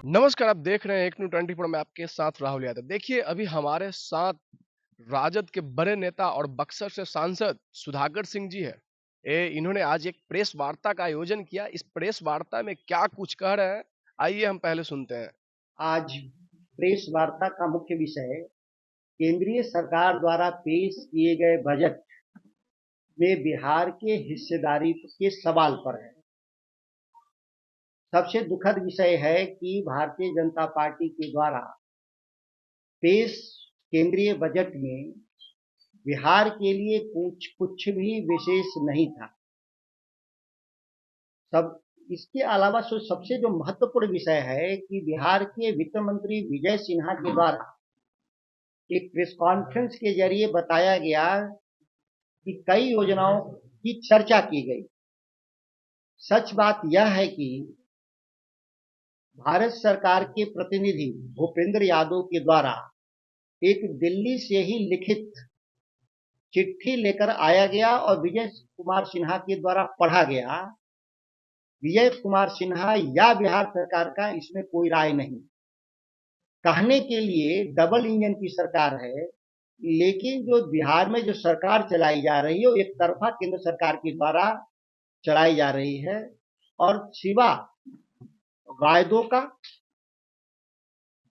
नमस्कार, आप देख रहे हैं एक न्यू 24 मैं आपके साथ राहुल यादव। देखिए, अभी हमारे साथ राजद के बड़े नेता और बक्सर से सांसद सुधाकर सिंह जी हैं। इन्होंने आज एक प्रेस वार्ता का आयोजन किया। इस प्रेस वार्ता में क्या कुछ कह रहे हैं, आइए हम पहले सुनते हैं। आज प्रेस वार्ता का मुख्य विषय केंद्रीय सरकार द्वारा पेश किए गए बजट में बिहार के हिस्सेदारी के सवाल पर है। सबसे दुखद विषय है कि भारतीय जनता पार्टी के द्वारा पेश केंद्रीय बजट में बिहार के लिए कुछ भी विशेष नहीं था। सब इसके अलावा सबसे जो महत्वपूर्ण विषय है कि बिहार के वित्त मंत्री विजय सिन्हा के द्वारा एक प्रेस कॉन्फ्रेंस के जरिए बताया गया कि कई योजनाओं की चर्चा की गई। सच बात यह है कि भारत सरकार के प्रतिनिधि भूपेंद्र यादव के द्वारा एक दिल्ली से ही लिखित चिट्ठी लेकर आया गया और विजय कुमार सिन्हा के द्वारा पढ़ा गया। विजय कुमार सिन्हा या बिहार सरकार का इसमें कोई राय नहीं। कहने के लिए डबल इंजन की सरकार है, लेकिन जो बिहार में जो सरकार चलाई जा रही है वो एक तरफा केंद्र सरकार के द्वारा चलाई जा रही है और सिवा वायदों का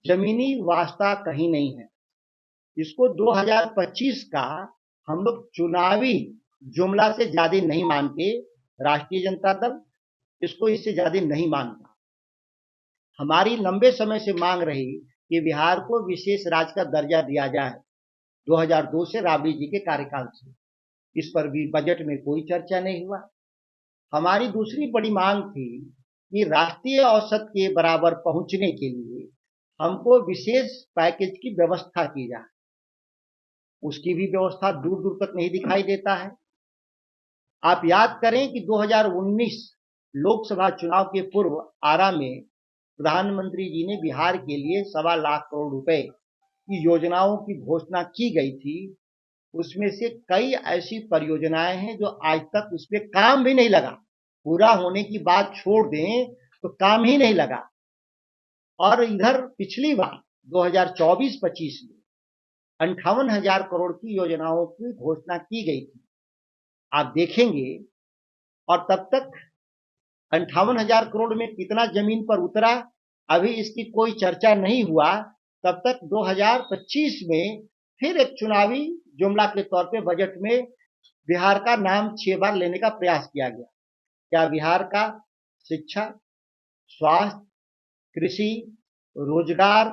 जमीनी वास्ता कहीं नहीं है। इसको 2025 का हम लोग चुनावी जुमला से ज्यादा नहीं मानते। राष्ट्रीय जनता दल इसको इससे ज्यादा नहीं मानता। हमारी लंबे समय से मांग रही कि बिहार को विशेष राज्य का दर्जा दिया जाए 2002 से राबड़ी जी के कार्यकाल से। इस पर भी बजट में कोई चर्चा नहीं हुआ। हमारी दूसरी बड़ी मांग थी कि राष्ट्रीय औसत के बराबर पहुंचने के लिए हमको विशेष पैकेज की व्यवस्था की जाए। उसकी भी व्यवस्था दूर दूर तक नहीं दिखाई देता है। आप याद करें कि 2019 लोकसभा चुनाव के पूर्व आरा में प्रधानमंत्री जी ने बिहार के लिए 1.25 लाख करोड़ रुपए की योजनाओं की घोषणा की गई थी। उसमें से कई ऐसी परियोजनाएं हैं जो आज तक उस पर काम भी नहीं लगा। पूरा होने की बात छोड़ दें तो काम ही नहीं लगा। और इधर पिछली बार 2024-25 में 58,000 करोड़ की योजनाओं की घोषणा की गई थी। आप देखेंगे और तब तक 58,000 करोड़ में कितना जमीन पर उतरा अभी इसकी कोई चर्चा नहीं हुआ। तब तक 2025 में फिर एक चुनावी जुमला के तौर पे बजट में बिहार का नाम 6 बार लेने का प्रयास किया गया। क्या बिहार का शिक्षा, स्वास्थ्य, कृषि, रोजगार,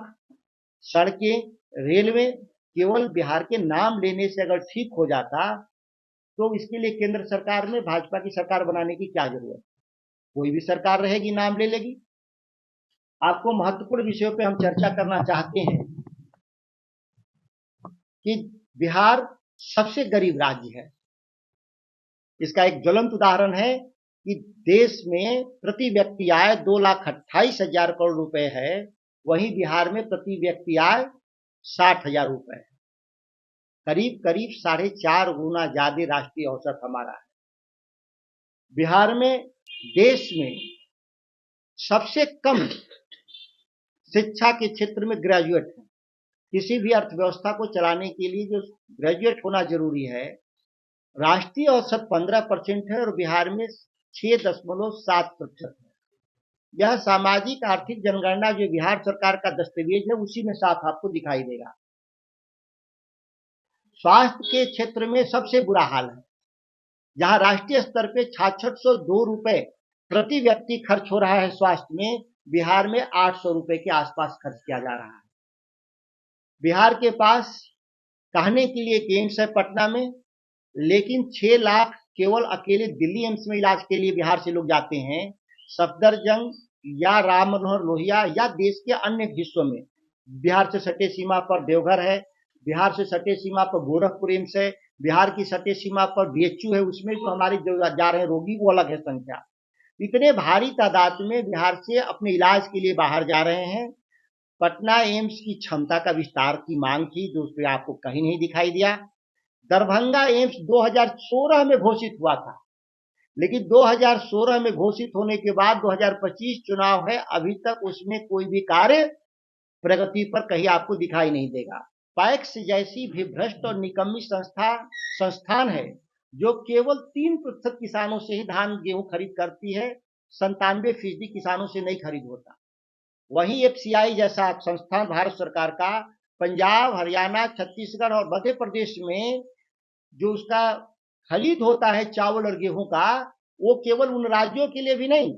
सड़कें, रेलवे केवल बिहार के नाम लेने से अगर ठीक हो जाता तो इसके लिए केंद्र सरकार में भाजपा की सरकार बनाने की क्या जरूरत? कोई भी सरकार रहेगी नाम ले लेगी। आपको महत्वपूर्ण विषयों पे हम चर्चा करना चाहते हैं कि बिहार सबसे गरीब राज्य है। इसका एक ज्वलंत उदाहरण है कि देश में प्रति व्यक्ति आय 2,28,000 करोड़ रुपए है, वहीं बिहार में प्रति व्यक्ति आय 60,000 रुपए है। करीब करीब 4.5 गुना ज्यादा राष्ट्रीय औसत हमारा है। बिहार में देश में सबसे कम शिक्षा के क्षेत्र में ग्रेजुएट है। किसी भी अर्थव्यवस्था को चलाने के लिए जो ग्रेजुएट होना जरूरी है, राष्ट्रीय औसत 15% है और बिहार में 6.7% है। यह सामाजिक आर्थिक जनगणना जो बिहार सरकार का दस्तावेज है उसी में साफ आपको दिखाई देगा। स्वास्थ्य के क्षेत्र में सबसे बुरा हाल है। जहां राष्ट्रीय स्तर पे 6602 रुपए प्रति व्यक्ति खर्च हो रहा है स्वास्थ्य में, बिहार में 800 रुपए के आसपास खर्च किया जा रहा है। बिहार के पास कहने के लिए एम्स है पटना में, लेकिन 6 लाख केवल अकेले दिल्ली एम्स में इलाज के लिए बिहार से लोग जाते हैं। सफदरजंग या राम मनोहर लोहिया या देश के अन्य हिस्सों में बिहार से सटे सीमा पर देवघर है, बिहार से सटे सीमा पर गोरखपुर एम्स है, बिहार की सटे सीमा पर बीएचयू है। उसमें जो हमारे जो जा रहे हैं रोगी वो अलग है संख्या। इतने भारी तादाद में बिहार से अपने इलाज के लिए बाहर जा रहे हैं। पटना एम्स की क्षमता का विस्तार की मांग थी जो उस पर आपको कहीं नहीं दिखाई दिया। दरभंगा एम्स 2016 में घोषित हुआ था, लेकिन 2016 में घोषित होने के बाद 2025 चुनाव है, अभी तक उसमें कोई भी कार्य प्रगति पर कहीं आपको दिखाई नहीं देगा। पैक्स जैसी भी भ्रष्ट और निकम्मी संस्थान है जो केवल 3% किसानों से ही धान गेहूं खरीद करती है, 97% किसानों से नहीं खरीद होता। वहीं एफसीआई जैसा संस्थान भारत सरकार का पंजाब, हरियाणा, छत्तीसगढ़ और मध्य प्रदेश में जो उसका खरीद होता है चावल और गेहूं का, वो केवल उन राज्यों के लिए भी नहीं,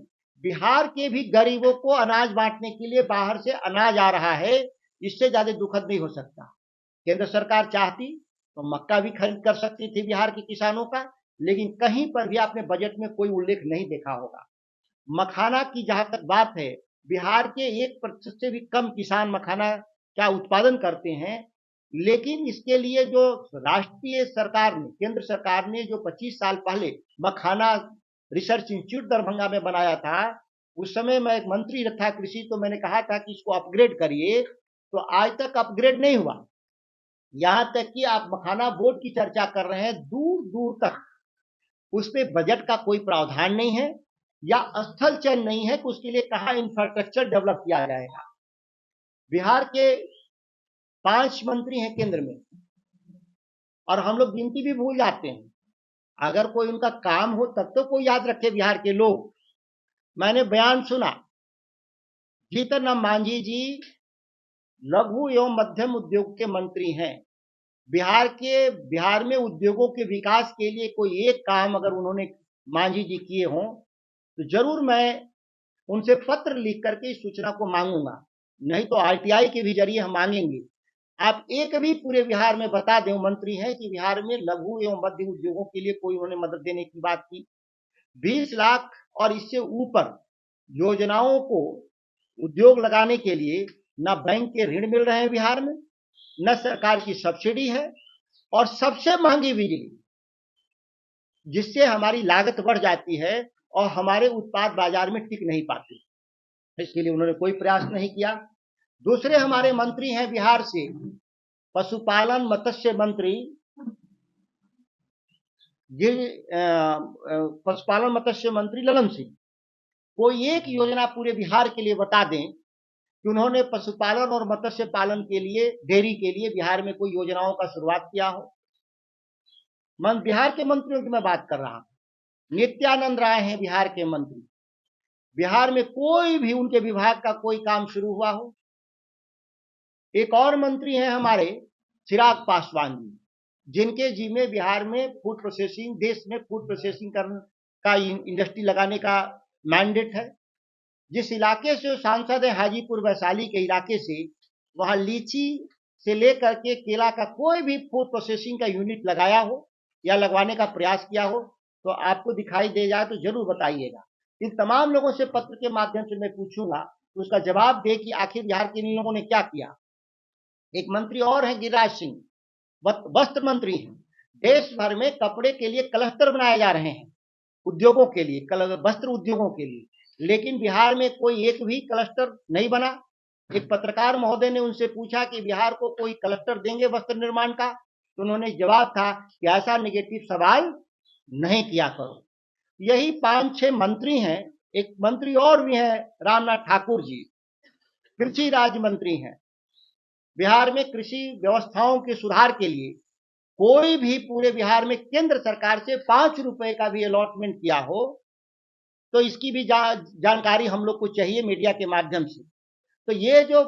बिहार के भी गरीबों को अनाज बांटने के लिए बाहर से अनाज आ रहा है। इससे ज्यादा दुखद नहीं हो सकता। केंद्र सरकार चाहती तो मक्का भी खरीद कर सकती थी बिहार के किसानों का, लेकिन कहीं पर भी आपने बजट में कोई उल्लेख नहीं देखा होगा। मखाना की जहां तक बात है, बिहार के 1% से भी कम किसान मखाना का उत्पादन करते हैं, लेकिन इसके लिए जो राष्ट्रीय सरकार ने, केंद्र सरकार ने जो 25 साल पहले मखाना रिसर्च इंस्टीट्यूट दरभंगा में बनाया था, उस समय मैं एक मंत्री था कृषि, तो मैंने कहा था कि इसको अपग्रेड करिए, तो आज तक अपग्रेड नहीं हुआ। यहां तक कि आप मखाना बोर्ड की चर्चा कर रहे हैं, दूर दूर तक उस पर बजट का कोई प्रावधान नहीं है या स्थल चयन नहीं है कि उसके लिए कहां इंफ्रास्ट्रक्चर डेवलप किया जाएगा। बिहार के 5 मंत्री हैं केंद्र में, और हम लोग गिनती भी भूल जाते हैं। अगर कोई उनका काम हो तब तो कोई याद रखे बिहार के लोग। मैंने बयान सुना, जीतन राम मांझी जी लघु एवं मध्यम उद्योग के मंत्री हैं। बिहार में उद्योगों के विकास के लिए कोई एक काम अगर उन्होंने मांझी जी किए हों तो जरूर मैं उनसे पत्र लिख करके इस सूचना को मांगूंगा, नहीं तो आरटीआई के भी जरिए हम मांगेंगे। आप एक भी पूरे बिहार में बता दें मंत्री हैं कि बिहार में लघु एवं मध्य उद्योगों के लिए कोई उन्होंने मदद देने की बात की। 20 लाख और इससे ऊपर योजनाओं को उद्योग लगाने के लिए न बैंक के ऋण मिल रहे हैं बिहार में, न सरकार की सब्सिडी है, और सबसे महंगी बिजली, जिससे हमारी लागत बढ़ जाती है और हमारे उत्पाद बाजार में टिक नहीं पाते। इसके लिए उन्होंने कोई प्रयास नहीं किया। दूसरे हमारे मंत्री हैं बिहार से, पशुपालन मत्स्य मंत्री, पशुपालन मत्स्य मंत्री ललन सिंह। कोई एक योजना पूरे बिहार के लिए बता दें कि उन्होंने पशुपालन और मत्स्य पालन के लिए, डेयरी के लिए बिहार में कोई योजनाओं का शुरुआत किया हो। बिहार के मंत्रियों की मैं बात कर रहा हूं। नित्यानंद राय हैं बिहार के मंत्री, बिहार में कोई भी उनके विभाग का कोई काम शुरू हुआ हो। एक और मंत्री हैं हमारे चिराग पासवान जी, जिनके जिम्मे बिहार में फूड प्रोसेसिंग, देश में फूड प्रोसेसिंग का इंडस्ट्री लगाने का मैंडेट है। जिस इलाके से सांसद है, हाजीपुर वैशाली के इलाके से, वहां लीची से लेकर के केला का कोई भी फूड प्रोसेसिंग का यूनिट लगाया हो या लगवाने का प्रयास किया हो तो आपको दिखाई दे जाए तो जरूर बताइएगा। इन तमाम लोगों से पत्र के माध्यम से मैं पूछूंगा तो उसका जवाब दे कि आखिर बिहार के इन लोगों ने क्या किया। एक मंत्री और हैं गिरिराज सिंह, वस्त्र मंत्री हैं। देश भर में कपड़े के लिए क्लस्टर बनाए जा रहे हैं, उद्योगों के लिए, वस्त्र उद्योगों के लिए, लेकिन बिहार में कोई एक भी क्लस्टर नहीं बना। एक पत्रकार महोदय ने उनसे पूछा कि बिहार को कोई क्लस्टर देंगे वस्त्र निर्माण का, तो उन्होंने जवाब था कि ऐसा नेगेटिव सवाल नहीं किया करो। यही 5-6 मंत्री हैं। एक मंत्री और भी हैं, रामनाथ ठाकुर जी, कृषि राज्य मंत्री हैं। बिहार में कृषि व्यवस्थाओं के सुधार के लिए कोई भी पूरे बिहार में केंद्र सरकार से 5 रुपए का भी अलॉटमेंट किया हो तो इसकी भी जानकारी हम लोग को चाहिए मीडिया के माध्यम से। तो ये जो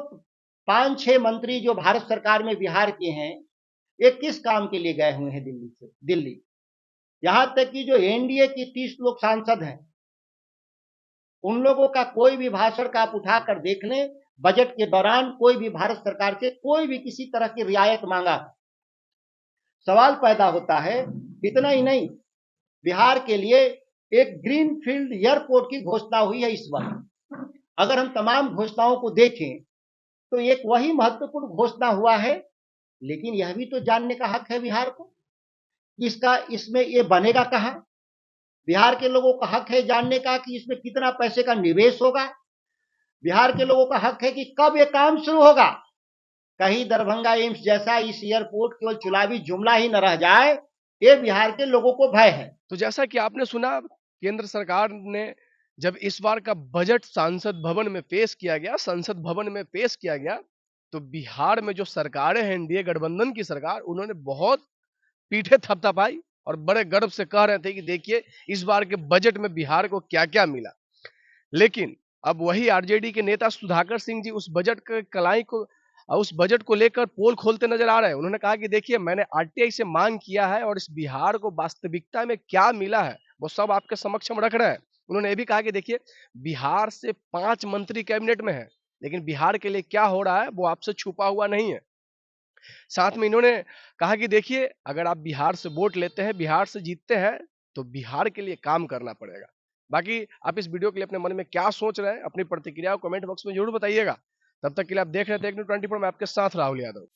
5-6 मंत्री जो भारत सरकार में बिहार के हैं, ये किस काम के लिए गए हुए हैं दिल्ली। यहां तक कि जो एनडीए की 30 लोग सांसद हैं, उन लोगों का कोई भी भाषण का आप उठाकर देख लें, बजट के दौरान कोई भी भारत सरकार से कोई भी किसी तरह की रियायत मांगा। सवाल पैदा होता है। इतना ही नहीं, बिहार के लिए एक ग्रीनफील्ड एयरपोर्ट की घोषणा हुई है इस वर्ष। अगर हम तमाम घोषणाओं को देखें तो एक वही महत्वपूर्ण घोषणा हुआ है, लेकिन यह भी तो जानने का हक है बिहार को, इसमें ये बनेगा कहां। बिहार के लोगों का हक है जानने का कि इसमें कितना पैसे का निवेश होगा। बिहार के लोगों का हक है कि कब ये काम शुरू होगा। कहीं दरभंगा एम्स जैसा इस एयरपोर्ट केवल चुनावी जुमला ही न रह जाए, ये बिहार के लोगों को भय है। तो जैसा कि आपने सुना, केंद्र सरकार ने जब इस बार का बजट सांसद भवन में पेश किया गया, संसद भवन में पेश किया गया, तो बिहार में जो सरकारें हैं एनडीए गठबंधन की सरकार, उन्होंने बहुत पीठे थपथपाई और बड़े गर्व से कह रहे थे कि देखिए इस बार के बजट में बिहार को क्या-क्या मिला। लेकिन अब वही आरजेडी के नेता सुधाकर सिंह जी उस बजट को लेकर पोल खोलते नजर आ रहे हैं। उन्होंने कहा कि देखिए मैंने आरटीआई से मांग किया है और इस बिहार को वास्तविकता में क्या मिला है, वो सब आपके समक्ष हम रख रहे हैं। उन्होंने ये भी कहा कि देखिए बिहार से 5 मंत्री कैबिनेट में हैं, लेकिन बिहार के लिए क्या हो रहा है वो आपसे छुपा हुआ नहीं है। साथ में इन्होंने कहा कि देखिए अगर आप बिहार से वोट लेते हैं, बिहार से जीतते हैं, तो बिहार के लिए काम करना पड़ेगा। बाकी आप इस वीडियो के लिए अपने मन में क्या सोच रहे हैं, अपनी प्रतिक्रिया को कमेंट बॉक्स में ज़रूर बताइएगा। तब तक के लिए आप देख रहे थे टेक्नो 24, मैं आपके साथ राहुल यादव।